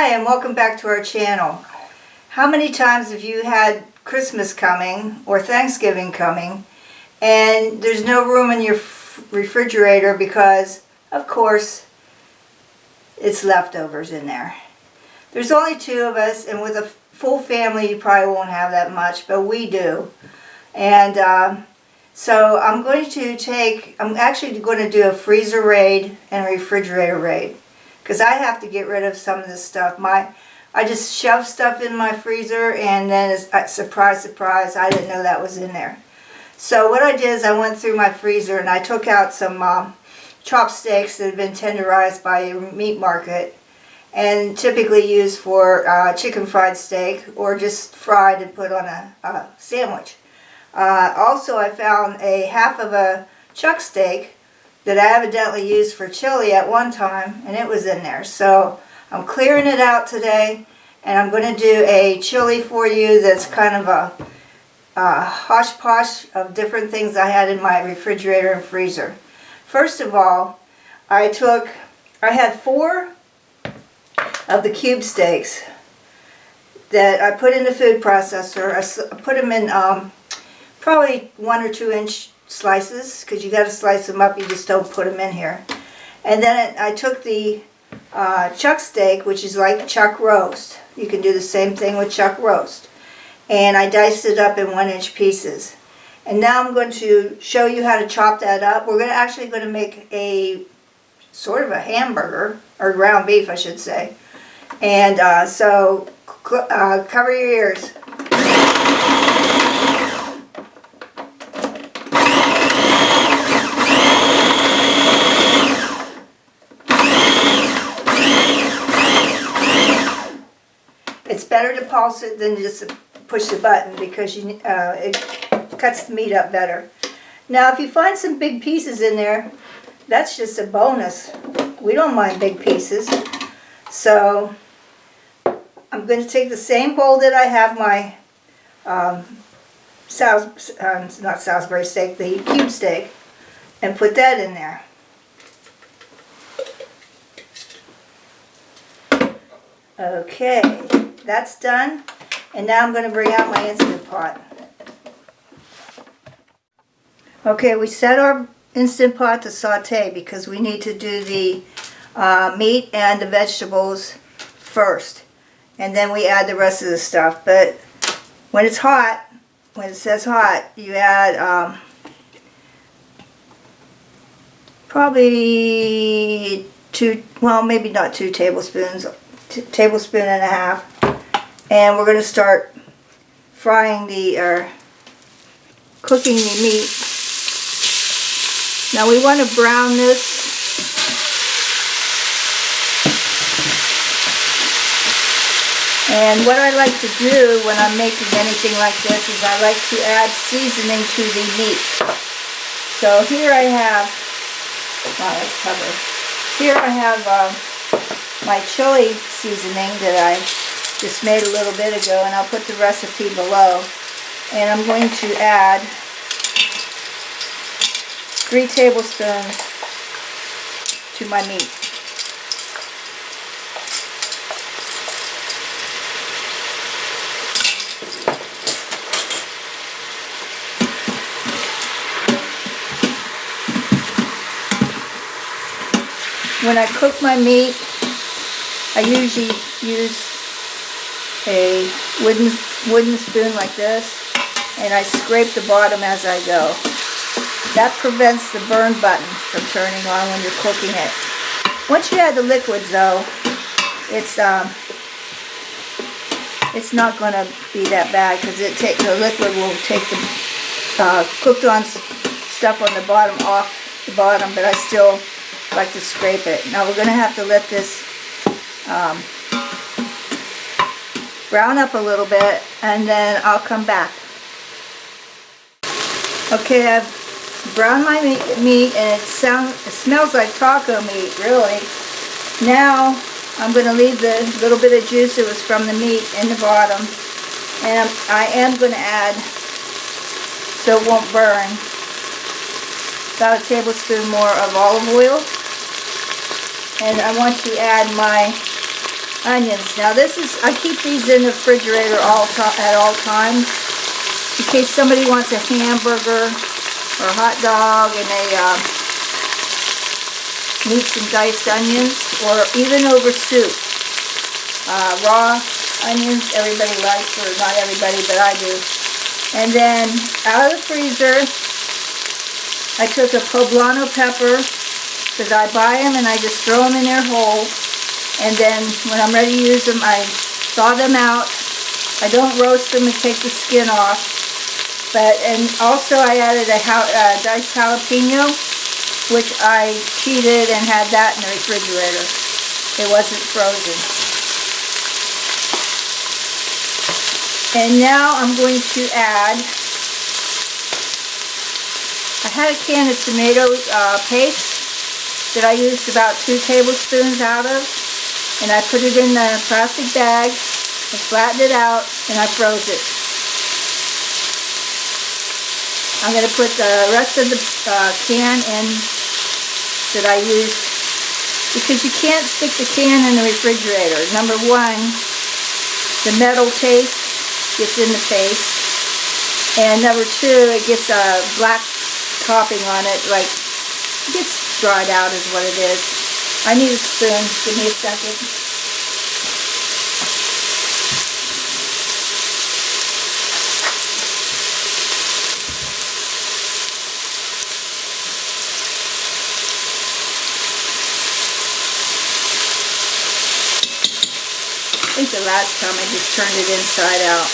Hi, and welcome back to our channel. How many times have you had Christmas coming or Thanksgiving coming and there's no room in your refrigerator because, of course, it's leftovers in there? There's only two of us, and with a full family you probably won't have that much, but we do. And so I'm actually going to do a freezer raid and a refrigerator raid, because I have to get rid of some of this stuff. I just shove stuff in my freezer, and then surprise, surprise, I didn't know that was in there. So what I did is I went through my freezer and I took out some chopped steaks that had been tenderized by a meat market and typically used for chicken fried steak or just fried and put on a sandwich. Also, I found a half of a chuck steak that I evidently used for chili at one time, and it was in there. So I'm clearing it out today, and I'm going to do a chili for you that's kind of a hodgepodge of different things I had in my refrigerator and freezer. First of all, I had 4 of the cube steaks that I put in the food processor. I put them in probably 1 or 2 inch slices, because you got to slice them up, you just don't put them in here. And then I took the chuck steak, which is like chuck roast. You can do the same thing with chuck roast. And I diced it up in 1 inch pieces. And now I'm going to show you how to chop that up. We're actually going to make a sort of a hamburger, or ground beef I should say. And so cover your ears. It's better to pulse it than just to push the button, because it cuts the meat up better. Now if you find some big pieces in there, that's just a bonus. We don't mind big pieces. So I'm going to take the same bowl that I have my not Salisbury steak, the cube steak, and put that in there. Okay, that's done. And now I'm going to bring out my Instant Pot. Okay, we set our Instant Pot to saute because we need to do the meat and the vegetables first. And then we add the rest of the stuff. But when it's hot, when it says hot, you add probably maybe not 2 tablespoons, tablespoon and a half. And we're going to start frying cooking the meat. Now we want to brown this. And what I like to do when I'm making anything like this is I like to add seasoning to the meat. So here I have, let's cover. Here I have my chili seasoning that I just made a little bit ago, and I'll put the recipe below. And I'm going to add 3 tablespoons to my meat. When I cook my meat, I usually use a wooden spoon like this, and I scrape the bottom as I go. That prevents the burn button from turning on when you're cooking it. Once you add the liquids though, it's not going to be that bad, because the liquid will take the cooked on stuff on the bottom off the bottom, but I still like to scrape it. Now we're going to have to let this brown up a little bit, and then I'll come back. Okay, I've browned my meat, and it smells like taco meat, really. Now I'm going to leave the little bit of juice that was from the meat in the bottom, and I am going to add, so it won't burn, about a tablespoon more of olive oil. And I want to add my onions. Now I keep these in the refrigerator at all times in case somebody wants a hamburger or a hot dog and they need some diced onions, or even over soup. Raw onions everybody likes, or not everybody, but I do. And then out of the freezer, I took a Poblano pepper, because I buy them and I just throw them in there whole. And then when I'm ready to use them, I thaw them out. I don't roast them and take the skin off. And also I added a diced jalapeno, which I cheated and had that in the refrigerator. It wasn't frozen. And now I'm going to add, I had a can of tomato paste that I used about 2 tablespoons out of, and I put it in the plastic bag, I flattened it out, and I froze it. I'm going to put the rest of the can in that I used, because you can't stick the can in the refrigerator. Number one, the metal taste gets in the paste, and number two, it gets a black topping on it, like it gets dried out is what it is. I need a spoon. Give me a second. I think the last time I just turned it inside out.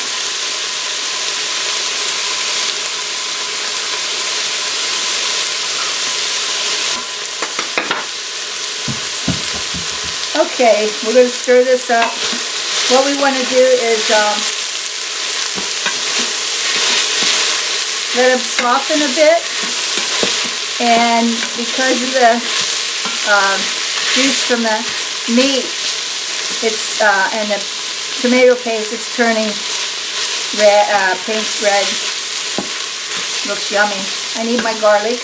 Okay, we're going to stir this up. What we want to do is let them soften a bit, and because of the juice from the meat, it's and the tomato paste, it's turning red, paint red. Looks yummy. I need my garlic.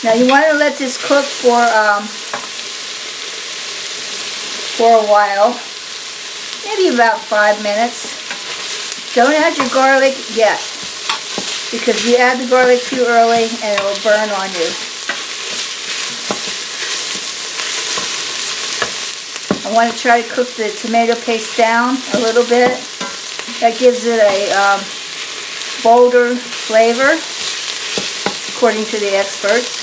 Now you want to let this cook for a while, maybe about 5 minutes. Don't add your garlic yet, because you add the garlic too early and it will burn on you. I want to try to cook the tomato paste down a little bit. That gives it a bolder flavor, according to the experts.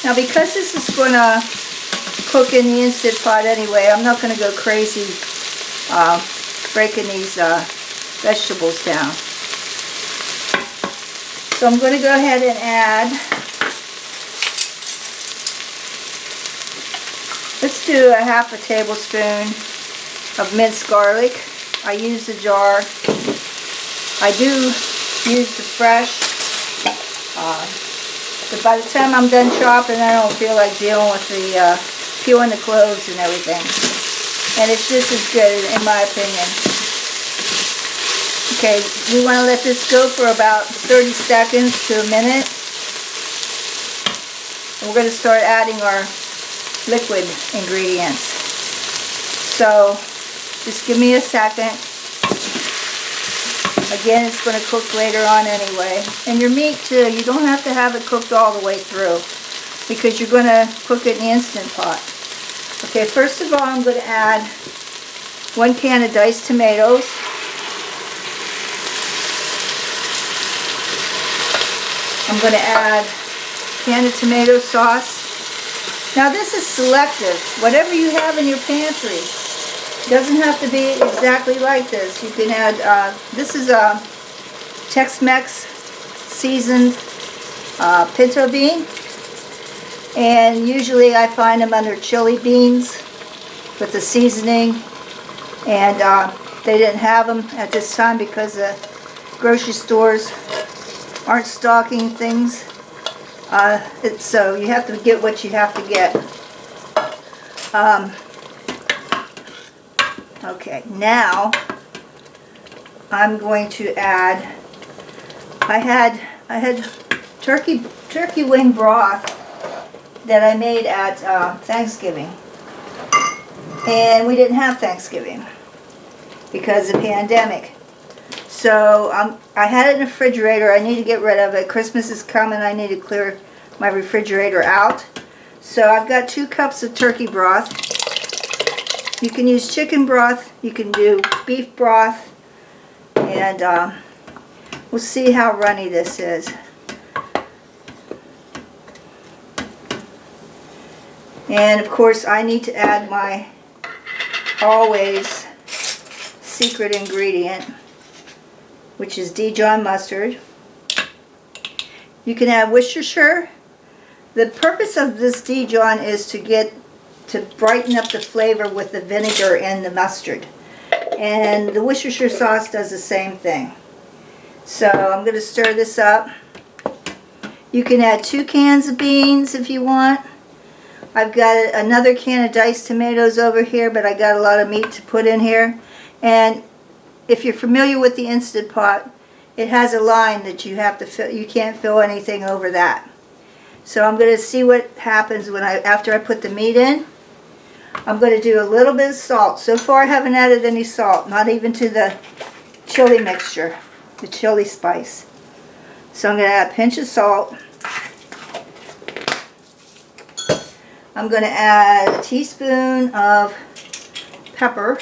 Now, because this is going to cook in the Instant Pot anyway, I'm not going to go crazy breaking these vegetables down. So I'm going to go ahead and add, let's do a half a tablespoon of minced garlic. I use the jar. I do use the fresh. But by the time I'm done chopping, I don't feel like dealing with the peeling the cloves and everything. And it's just as good, in my opinion. Okay, we want to let this go for about 30 seconds to a minute. And we're going to start adding our liquid ingredients. So, just give me a second. Again, it's going to cook later on anyway. And your meat too, you don't have to have it cooked all the way through, because you're going to cook it in the Instant Pot. Okay, first of all, I'm going to add 1 can of diced tomatoes. I'm going to add a can of tomato sauce. Now this is selective. Whatever you have in your pantry. Doesn't have to be exactly like this. You can add, this is a Tex-Mex seasoned pinto bean, and usually I find them under chili beans with the seasoning, and they didn't have them at this time because the grocery stores aren't stocking things So you have to get what you have to get. Okay, now I'm going to add, I had turkey wing broth that I made at Thanksgiving. And we didn't have Thanksgiving because of the pandemic. So I had it in the refrigerator. I need to get rid of it. Christmas is coming. I need to clear my refrigerator out. So I've got 2 cups of turkey broth. You can use chicken broth. You can do beef broth. And we'll see how runny this is. And of course I need to add my always secret ingredient, which is Dijon mustard. You can add Worcestershire. The purpose of this Dijon is to brighten up the flavor with the vinegar and the mustard. And the Worcestershire sauce does the same thing. So I'm going to stir this up. You can add 2 cans of beans if you want. I've got another can of diced tomatoes over here, but I got a lot of meat to put in here. And if you're familiar with the Instant Pot, it has a line that you have to fill. You can't fill anything over that. So I'm going to see what happens after I put the meat in. I'm going to do a little bit of salt. So far I haven't added any salt, not even to the chili mixture, the chili spice. So I'm going to add a pinch of salt. I'm going to add a teaspoon of pepper.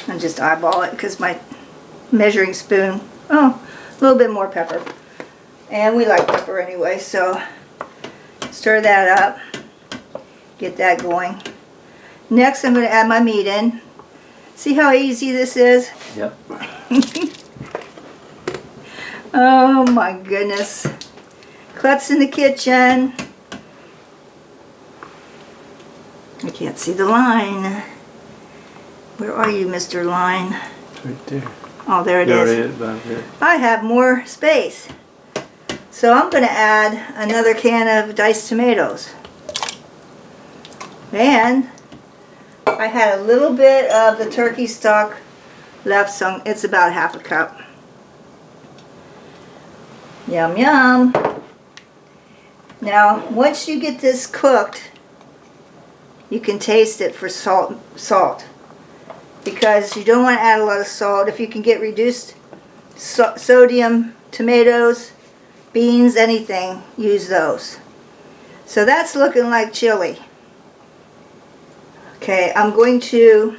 And just eyeball it because my measuring spoon, a little bit more pepper. And we like pepper anyway, so stir that up. Get that going. Next I'm going to add my meat in. See how easy this is? Yep. Oh my goodness. Klutz in the kitchen. I can't see the line. Where are you, Mr. Line? Right there. Oh, there it is. I have more space. So I'm going to add another can of diced tomatoes. And I had a little bit of the turkey stock left, so it's about half a cup. Yum yum. Now, once you get this cooked, you can taste it for salt. Because you don't want to add a lot of salt. If you can get reduced sodium tomatoes, beans, anything, use those. So that's looking like chili. Okay, I'm going to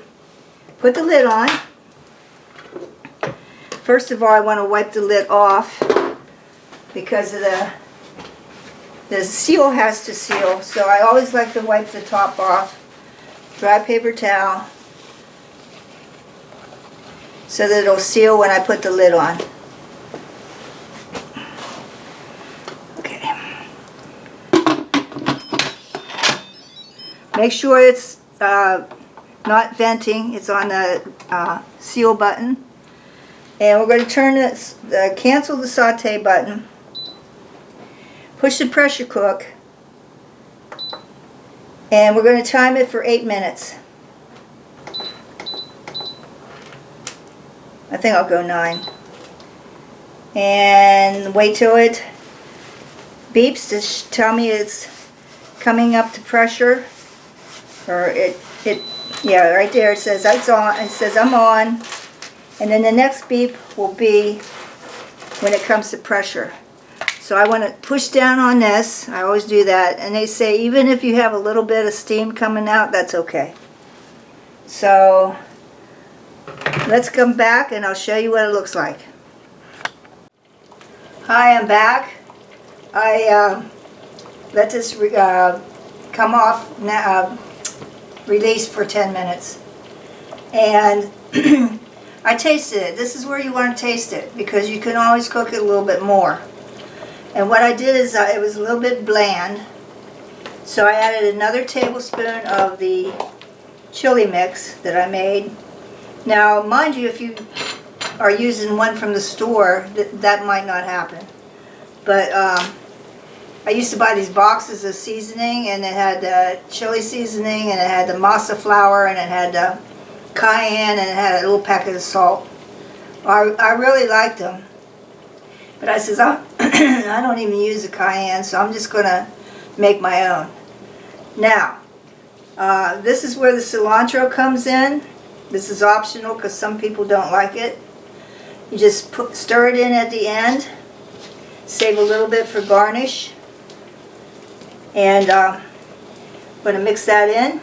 put the lid on. First of all, I want to wipe the lid off because of the seal has to seal. So I always like to wipe the top off. Dry paper towel. So that it'll seal when I put the lid on. Okay. Make sure it's not venting. It's on the seal button. And we're going to turn this, cancel the saute button. Push the pressure cook. And we're going to time it for 8 minutes. I think I'll go 9. And wait till it beeps to tell me it's coming up to pressure. Or yeah, right there it says it's on. It says I'm on. And then the next beep will be when it comes to pressure. So I want to push down on this. I always do that. And they say even if you have a little bit of steam coming out, that's okay. So let's come back and I'll show you what it looks like. Hi, I'm back. I let this come off now, release for 10 minutes. And I tasted it. This is where you want to taste it because you can always cook it a little bit more. And what I did is it was a little bit bland. So I added another tablespoon of the chili mix that I made. Now, mind you, if you are using one from the store, that might not happen. But I used to buy these boxes of seasoning, and it had the chili seasoning, and it had the masa flour, and it had the cayenne, and it had a little packet of salt. I really liked them. But I says, I don't even use the cayenne, so I'm just going to make my own. Now, this is where the cilantro comes in. This is optional because some people don't like it. You just stir it in at the end. Save a little bit for garnish. And I'm going to mix that in.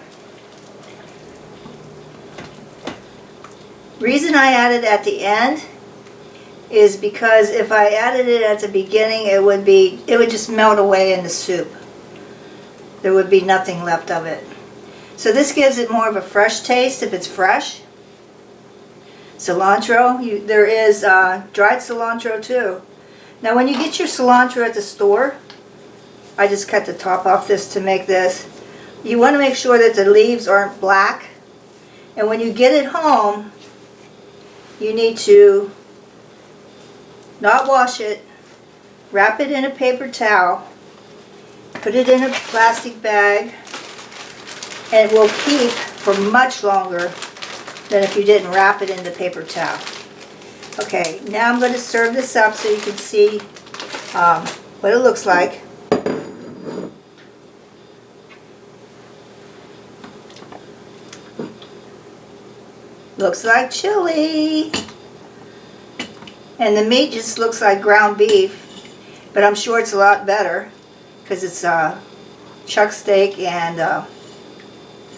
Reason I added at the end is because if I added it at the beginning, it would just melt away in the soup. There would be nothing left of it. So this gives it more of a fresh taste if it's fresh. Cilantro, there is dried cilantro too. Now when you get your cilantro at the store, I just cut the top off this to make this. You want to make sure that the leaves aren't black. And when you get it home, you need to not wash it, wrap it in a paper towel, put it in a plastic bag, and it will keep for much longer than if you didn't wrap it in the paper towel. Okay, now I'm going to serve this up so you can see what it looks like. Looks like chili. And the meat just looks like ground beef, but I'm sure it's a lot better because it's chuck steak and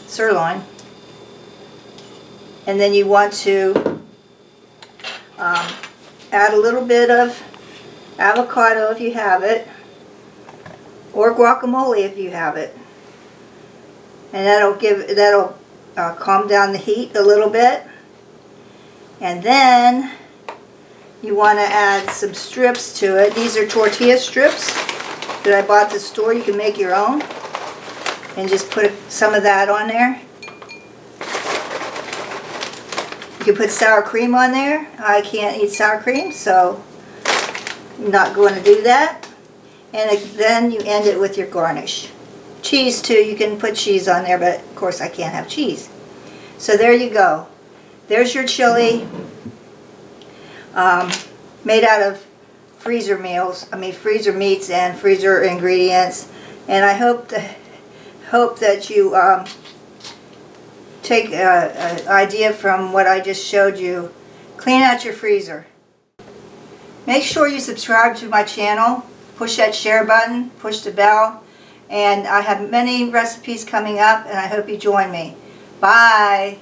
sirloin. And then you want to add a little bit of avocado if you have it, or guacamole if you have it, and that'll calm down the heat a little bit. And then you want to add some strips to it. These are tortilla strips that I bought at the store. You can make your own. And just put some of that on there. You can put sour cream on there. I can't eat sour cream, so I'm not going to do that. And then you end it with your garnish. Cheese too, you can put cheese on there, but of course I can't have cheese. So there you go. There's your chili. Made out of freezer meats and freezer ingredients. And I hope that you take an idea from what I just showed you. Clean out your freezer. Make sure you subscribe to my channel. Push that share button. Push the bell. And I have many recipes coming up, and I hope you join me. Bye.